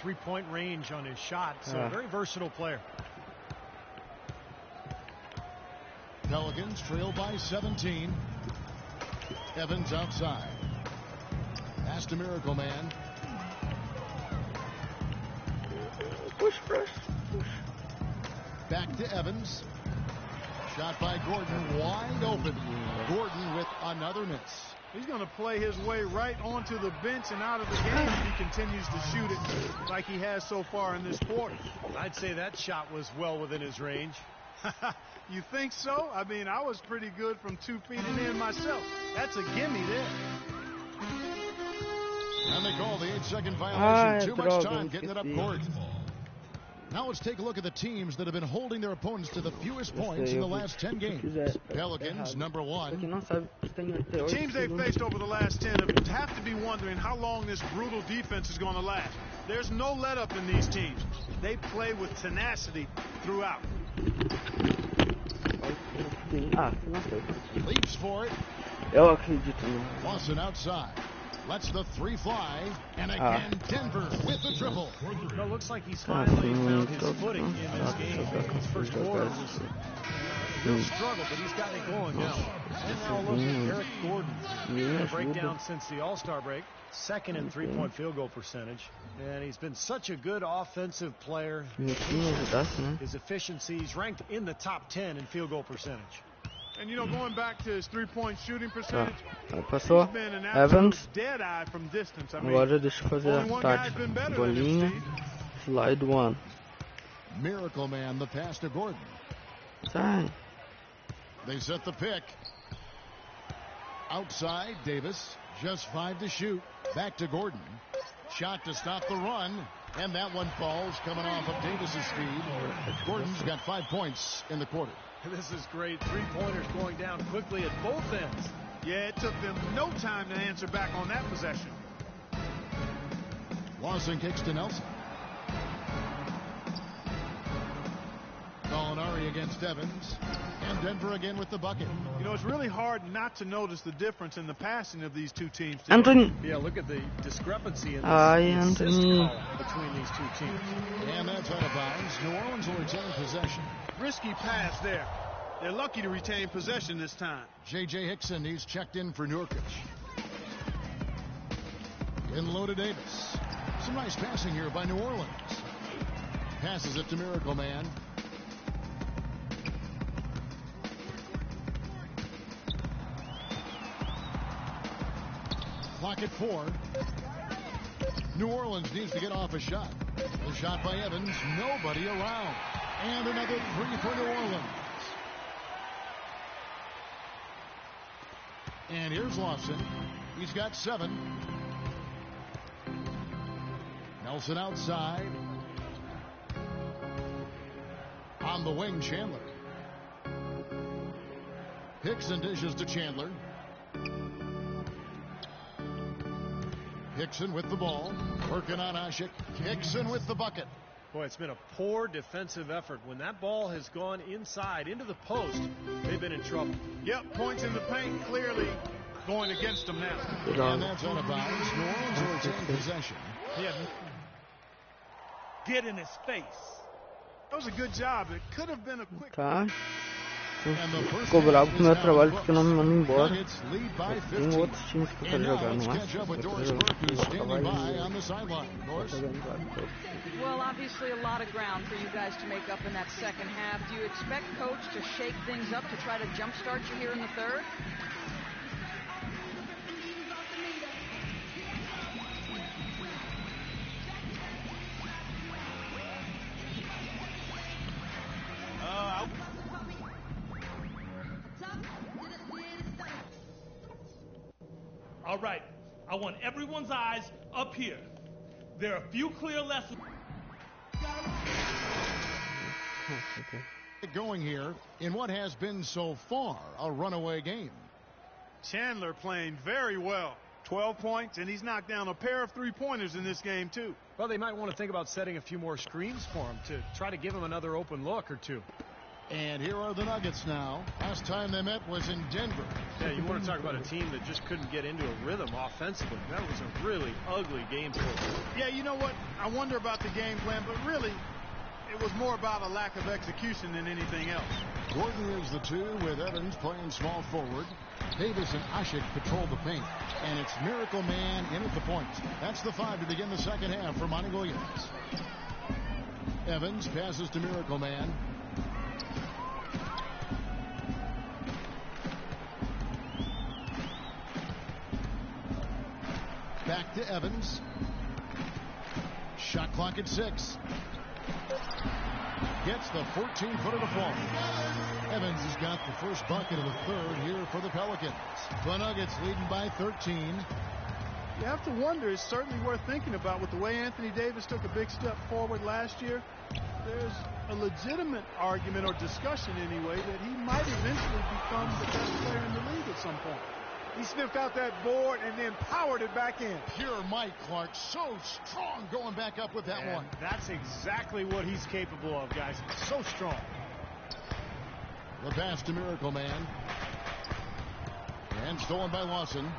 three-point range on his shot. So a very versatile player. Pelicans trail by 17. Evans outside. Pass to Miracle Man. Push. Back to Evans. Shot by Gordon, wide open. Gordon with another miss. He's going to play his way right onto the bench and out of the game if he continues to shoot it like he has so far in this quarter. I'd say that shot was well within his range. You think so? I mean, I was pretty good from 2 feet and in myself. That's a gimme there. And they call the 8-second violation. Too much time getting it up court. Now let's take a look at the teams that have been holding their opponents to the fewest points in the last 10 games. Pelicans, number 1. The teams they've faced over the last 10 have to be wondering how long this brutal defense is going to last. There's no let-up in these teams. They play with tenacity throughout. Leaps for it. Lawson outside. Lets the 3 fly, and again Denver with the triple. Well, it looks like he's finally found his footing in this game. His first quarter was a real struggle, but he's got it going now. And now look at Eric Gordon. A breakdown since the All-Star break. 2nd in three-point field goal percentage. And he's been such a good offensive player. His efficiency, he's ranked in the top 10 in field goal percentage. And, you know, going back to his three-point shooting percentage, passou. he's been an Evans. absolute dead eye from distance. I mean, Agora deixa eu fazer only a one guy's tática. been better than him, Bolinha. Steve. Slide one. Miracle Man, the pass to Gordon. Sai. They set the pick. Outside, Davis. Just 5 to shoot. Back to Gordon. Shot to stop the run. And that one falls, coming off of Davis's feed. Gordon's got 5 points in the quarter. This is great. Three-pointers going down quickly at both ends. Yeah, it took them no time to answer back on that possession. Lawson kicks to Nelson. Molinari against Evans. And Denver again with the bucket. You know, it's really hard not to notice the difference in the passing of these two teams today. Anthony. Yeah, look at the discrepancy in Anthony. between these two teams. And that's out of bounds. New Orleans will retain possession. Risky pass there. They're lucky to retain possession this time. J.J. Hickson, he's checked in for Nurkic. In low to Davis. Some nice passing here by New Orleans. Passes it to Miracle Man. Clock at 4. New Orleans needs to get off a shot. The shot by Evans. Nobody around. And another 3 for New Orleans. And here's Lawson. He's got 7. Nelson outside. On the wing, Chandler. Hickson dishes to Chandler. Hickson with the ball. Working on Ashik. Hickson with the bucket. Boy, it's been a poor defensive effort. When that ball has gone inside into the post, they've been in trouble. Yep, points in the paint clearly going against them now. And that's out of bounds. New Orleans will retain possession. Yeah. Get in his face. That was a good job. It could have been a quick... Tá. Ficou bravo com o meu trabalho porque não me mandam embora. Tem outros times que eu quero jogar, não é? Well, obviously a lot of ground for you guys to make up in that second half. Do you expect Coach to shake things up to try to jumpstart you here in the third? All right, I want everyone's eyes up here. There are a few clear lessons. Going here in what has been so far a runaway game. Chandler playing very well. 12 points, and he's knocked down a pair of three-pointers in this game, too. Well, they might want to think about setting a few more screens for him to try to give him another open look or two. And here are the Nuggets now. Last time they met was in Denver. Yeah, you want to talk about a team that just couldn't get into a rhythm offensively. That was a really ugly game for them. Yeah, you know what? I wonder about the game plan, but really, it was more about a lack of execution than anything else. Gordon is the 2 with Evans playing small forward. Davis and Ashik patrol the paint. And it's Miracle Man in at the point. That's the 5 to begin the second half for Monty Williams. Evans passes to Miracle Man. Back to Evans. Shot clock at 6. Gets the 14-footer to fall. Evans has got the first bucket of the third here for the Pelicans. The Nuggets leading by 13. You have to wonder, it's certainly worth thinking about with the way Anthony Davis took a big step forward last year. There's a legitimate argument or discussion anyway that he might eventually become the best player in the league at some point. He sniffed out that board and then powered it back in. Pure Mike Clark, so strong going back up with that one. That's exactly what he's capable of, guys. So strong. The pass to Miracle Man. And stolen by Lawson.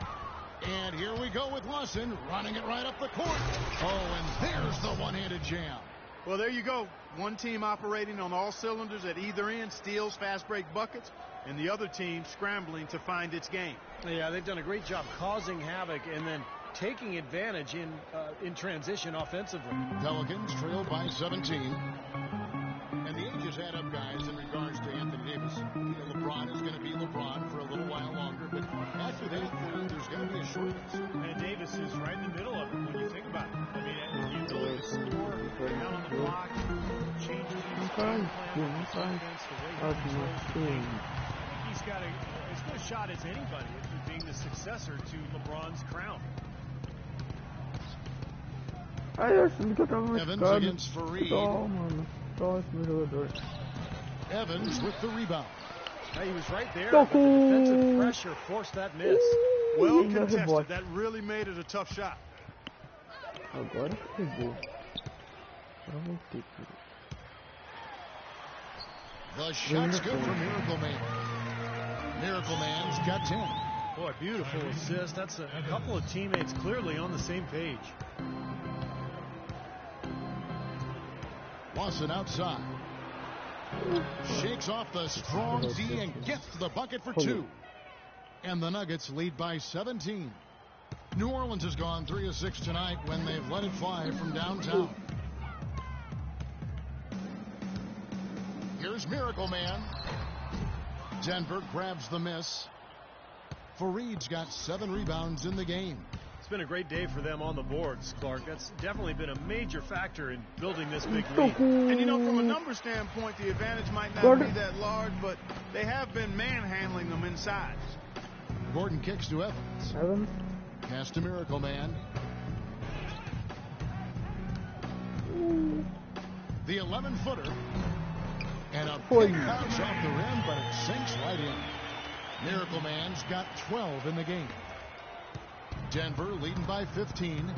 And here we go with Lawson running it right up the court. Oh, and there's the one-handed jam. Well, there you go. One team operating on all cylinders at either end, steals, fast break buckets, and the other team scrambling to find its game. Yeah, they've done a great job causing havoc and then taking advantage in transition offensively. Pelicans trail by 17. And the ages add up, guys, in regards to Anthony Davis. LeBron is going to be LeBron for a little while longer, but after that, there's going to be a shortness. And Davis is right in the middle of it when you think about it. I mean, you really just score down on the block, changes his game plan, his defense, the way he controls the game. I think he's got as good a shot as anybody at being the successor to LeBron's crown. Evans against Fareed. Evans with the rebound. He was right there, but the defensive pressure forced that miss. Well contested. That really made it a tough shot. The shot's good for Miracle Man. Miracle Man's got 10. Boy, beautiful assist. That's a couple of teammates clearly on the same page. Lawson outside. Shakes off the strong D and gets to the bucket for 2. And the Nuggets lead by 17. New Orleans has gone 3 of 6 tonight when they've let it fly from downtown. Here's Miracle Man. Denver grabs the miss. Fareed's got 7 rebounds in the game. It's been a great day for them on the boards, Clark. That's definitely been a major factor in building this big lead. And, you know, from a number standpoint, the advantage might not be that large, but they have been manhandling them inside. Gordon kicks to Evans. Pass to Miracle Man. The 11-footer. And a big bounce off the rim, but it sinks right in. Miracle Man's got 12 in the game. Denver leading by 15.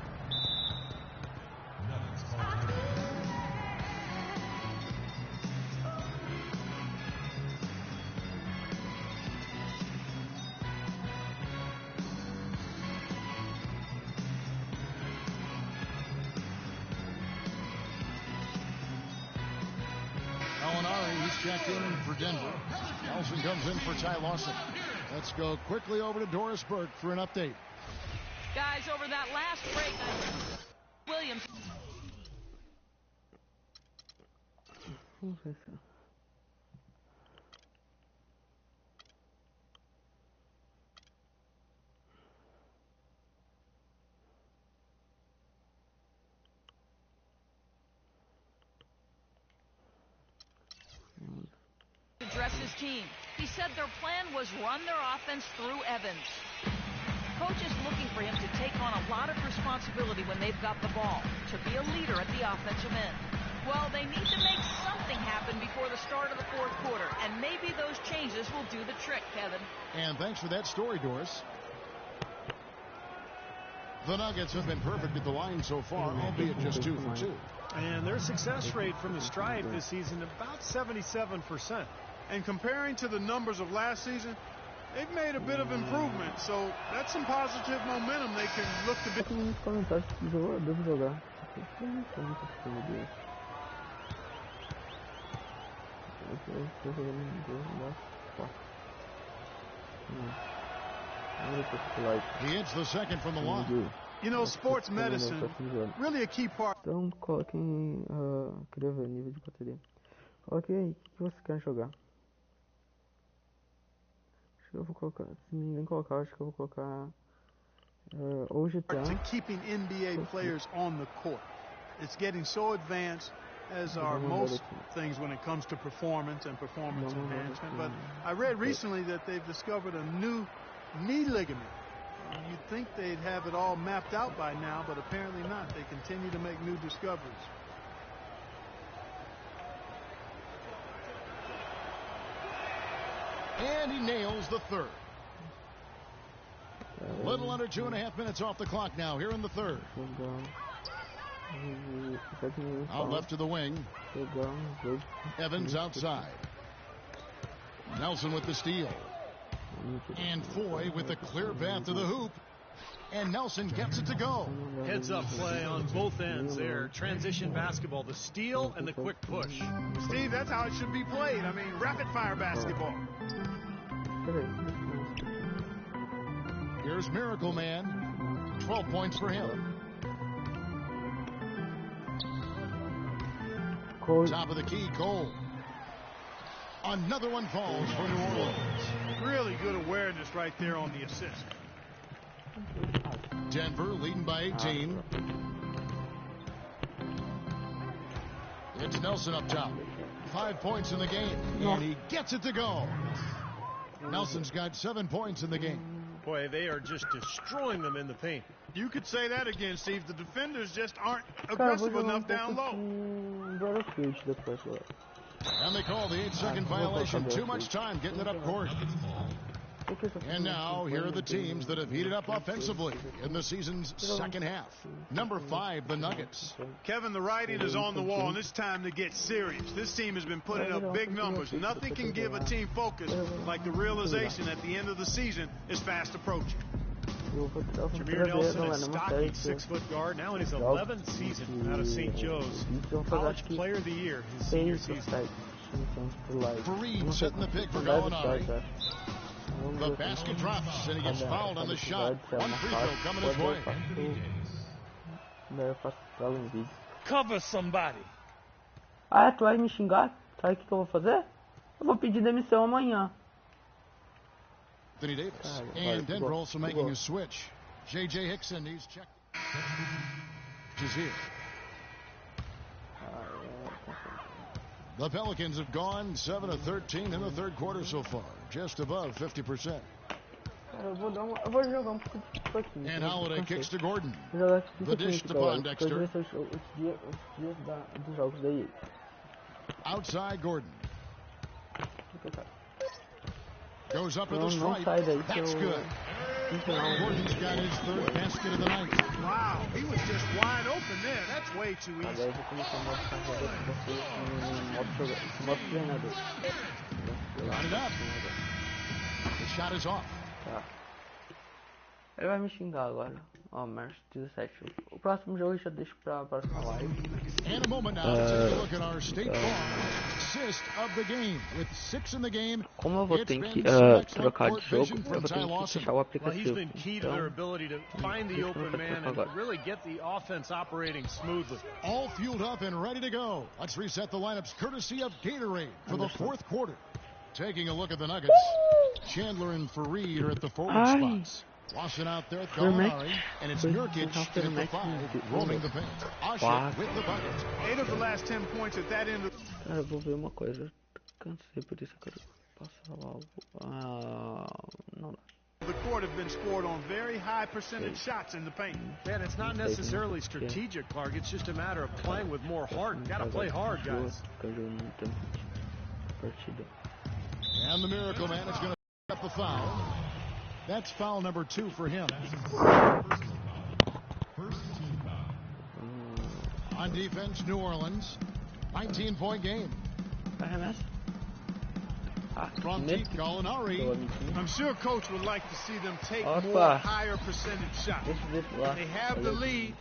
Checked in for Denver. Nelson comes in for Ty Lawson. Let's go quickly over to Doris Burke for an update. Guys, over that last break, Williams. Address his team. He said their plan was run their offense through Evans. Coach is looking for him to take on a lot of responsibility when they've got the ball, to be a leader at the offensive end. Well, they need to make something happen before the start of the fourth quarter, and maybe those changes will do the trick, Kevin. And thanks for that story, Doris. The Nuggets have been perfect at the line so far, albeit just 2 for 2. And their success rate from the stripe this season about 77%. And comparing to the numbers of last season, they've made a bit of improvement. So that's some positive momentum they can look to be. He hits the second from the line. You know, sports medicine, really a key part. Então, coloquem, queria ver nível de bateria. Ok, o que vocês querem jogar? Acho que eu vou colocar, se ninguém colocar, acho que eu vou colocar ou GTA. To keeping NBA players on the court. It's getting so advanced, as are most things when it comes to performance and performance enhancement. But I read recently that they've discovered a new knee ligament. You'd think they'd have it all mapped out by now, but apparently not. They continue to make new discoveries. And he nails the third. A little under 2.5 minutes off the clock now here in the third. Out left to the wing. Evans outside. Nelson with the steal. And Foy with a clear path to the hoop. And Nelson gets it to go. Heads up play on both ends there. Transition basketball, the steal and the quick push. Steve, that's how it should be played. I mean, rapid fire basketball. Here's Miracle Man. 12 points for him. Top of the key, Cole. Another one falls for New Orleans. Really good awareness right there on the assist. Denver leading by 18. It's Nelson up top. 5 points in the game, and he gets it to go. Nelson's got 7 points in the game. Boy, they are just destroying them in the paint. You could say that again, Steve. The defenders just aren't aggressive enough down low. And they call the 8-second violation. Too much time getting it up court. And now, here are the teams that have heated up offensively in the season's second half. Number 5, the Nuggets. Kevin, the writing is on the wall, and it's time to get serious. This team has been putting up big numbers. Nothing can give a team focus like the realization at the end of the season is fast approaching. Jameer Nelson, a stocky 6-foot guard, now in his 11th season out of St. Joe's. College Player of the Year, his senior season. Fareed setting the pick for Gallinari. The basket drops, and he gets fouled on the shot. One free throw coming his way. Cover somebody. Ah, tu vai me xingar? Sabe o que eu vou fazer? Eu vou pedir demissão amanhã. Anthony Davis. And Denver also making a switch. J.J. Hickson, he's checked. Is here. The Pelicans have gone 7 of 13 in the third quarter so far, just above 50%. And Holiday kicks to Gordon. The dish to Pondexter. Outside Gordon. Goes up with a strike. That's good. Gordon's got his third basket of the night. Wow, he was just wide open there. That's way too easy. Got it up. The shot is off. Ele vai me xingar agora. Ó, Março 17. O próximo jogo eu já deixo pra próxima live. And a moment now to take a look at our State Farm assist of the game. With 6 in the game, como eu vou ter que trocar de jogo, eu vou ter que fechar o aplicativo. Well, he's been key to their ability to find the open man and really get the offense operating smoothly. All fueled up and ready to go. Let's reset the lineups courtesy of Gatorade for the fourth quarter. Taking a look at the Nuggets. Chandler and Fareed are at the forward spots. Lawson out there, Gallinari, and it's Nurkic at the 5, roaming the paint. Asha with the bucket. 8 of the last 10 points at that end of... Cara, eu vou ver uma coisa. Cansei, por isso eu quero passar algo. Não dá. The court have been scored on very high percentage shots in the paint. Man, it's not necessarily strategic, Clark. It's just a matter of playing with more heart. Gotta play hard, guys. And the Miracle Man is going to pick up the foul. That's foul number 2 for him. On defense, New Orleans. 19-point game. From deep, Gallinari. I'm sure Coach would like to see them take more higher percentage shots. They have the lead,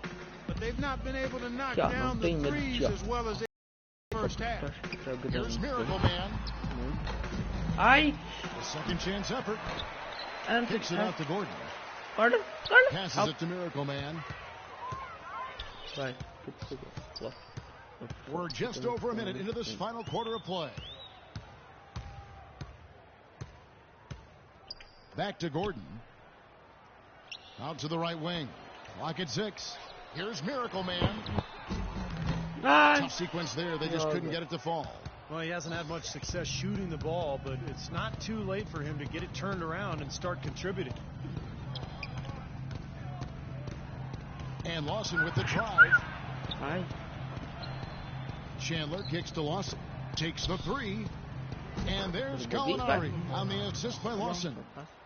but they've not been able to knock down the threes as well as they did in the first half. Here's Miracle Man. Ai! A second chance effort. Kicks it out to Gordon. Passes it to Miracle Man. We're just over a minute into this final quarter of play. Back to Gordon. Out to the right wing. Clock at 6. Here's Miracle Man. Tough sequence there. They just couldn't get it to fall. Well, he hasn't had much success shooting the ball, but it's not too late for him to get it turned around and start contributing. And Lawson with the drive. Chandler kicks to Lawson. Takes the 3. And there's Gallinari on the assist by Lawson.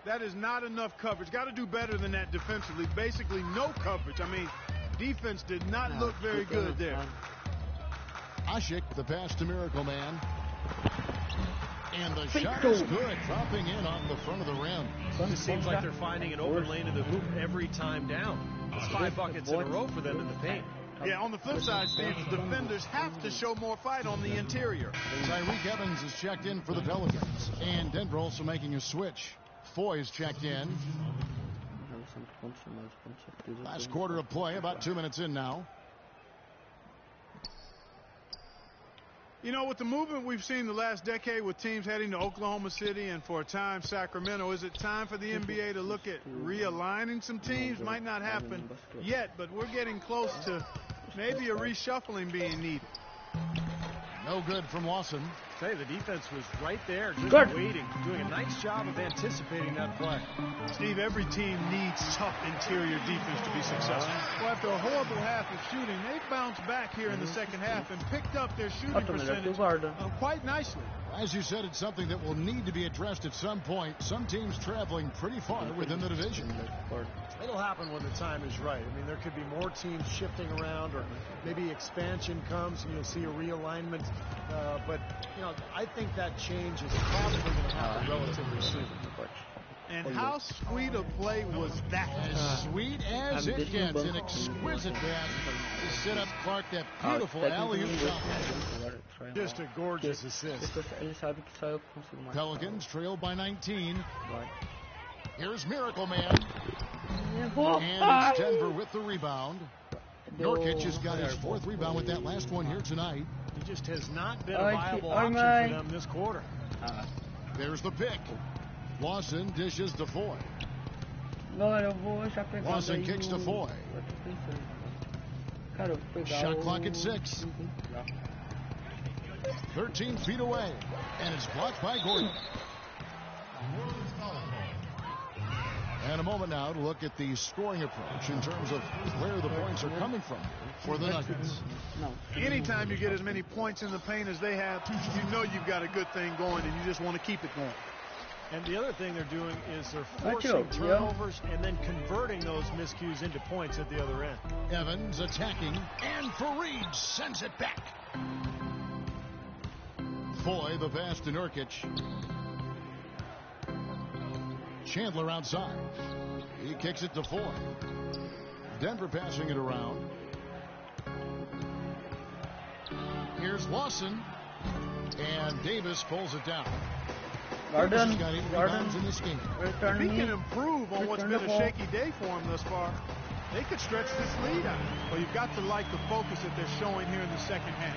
That is not enough coverage. Got to do better than that defensively. Basically no coverage. I mean, defense did not look very good there. Asik, the pass to Miracle Man. And the shot is good, dropping in on the front of the rim. It seems like they're finding an open lane in the hoop every time down. It's 5 buckets in a row for them in the paint. Yeah, on the flip side, Steve, the defenders have to show more fight on the interior. Tyreek Evans is checked in for the Pelicans. And Denver also making a switch. Foy is checked in. Last quarter of play, about 2 minutes in now. You know, with the movement we've seen the last decade with teams heading to Oklahoma City and for a time Sacramento, is it time for the NBA to look at realigning some teams? Might not happen yet, but we're getting close to maybe a reshuffling being needed. No good from Lawson. Say the defense was right there, just waiting, doing a nice job of anticipating that play. Steve, every team needs tough interior defense to be successful. Well, after a horrible half of shooting, they bounced back here in the second half and picked up their shooting percentage quite nicely. As you said, it's something that will need to be addressed at some point. Some teams traveling pretty far within the division. It'll happen when the time is right. I mean, there could be more teams shifting around, or maybe expansion comes and you'll see a realignment. But, you know, I think that change is probably going to happen relatively soon. And how sweet a play was that? As sweet as it gets. An exquisite pass to set up Clark, that beautiful alley-oop shot. Just a gorgeous assist. Pelicans trailed by 19. Here's Miracle Man. And it's Denver with the rebound. Nurkic has got his fourth rebound with that last one here tonight. He just has not been a viable option for them this quarter. There's the pick. Lawson dishes to Foy. Lawson kicks to Foy. Shot clock at 6. 13 feet away. And it's blocked by Gordon. And a moment now to look at the scoring approach in terms of where the points are coming from for the Nuggets. Anytime you get as many points in the paint as they have, you know you've got a good thing going and you just want to keep it going. And the other thing they're doing is they're forcing turnovers and then converting those miscues into points at the other end. Evans attacking, and Fareed sends it back. Foy, the pass to Nurkic. Chandler outside. He kicks it to Foy. Denver passing it around. Here's Lawson. And Davis pulls it down. Gordon, in this game. If he can improve on what's been a shaky day for him thus far, they could stretch this lead out. Well, you've got to like the focus that they're showing here in the second half.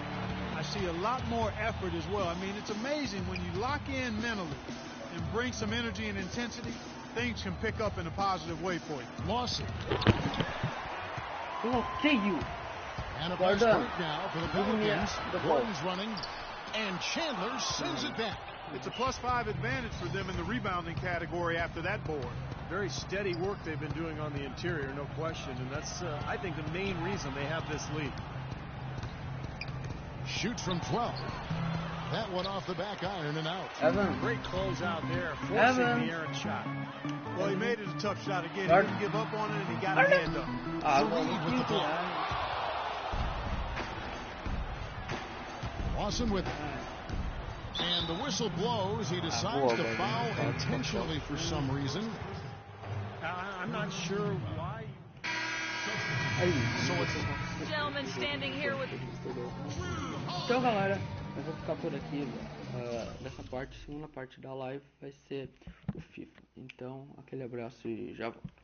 I see a lot more effort as well. I mean, it's amazing when you lock in mentally and bring some energy and intensity, things can pick up in a positive way for you. Lawson. Who will kill you? And a pass break now for the Pelicans. Gordon's running, and Chandler sends it back. It's a +5 advantage for them in the rebounding category after that board. Very steady work they've been doing on the interior, no question. And that's, I think, the main reason they have this lead. Shoots from 12. That one off the back iron and out. Great close out there, forcing the errant shot. Well, he made it a tough shot again. He didn't give up on it, and he got a hand up. With the block. Lawson with it. And the whistle blows. He decides to foul intentionally for some reason. I'm not sure why. So it's Gentlemen standing here with... Então, galera, eu vou ficar por aqui. Dessa parte, segunda parte da live vai ser o FIFA. Então, aquele abraço e já volto.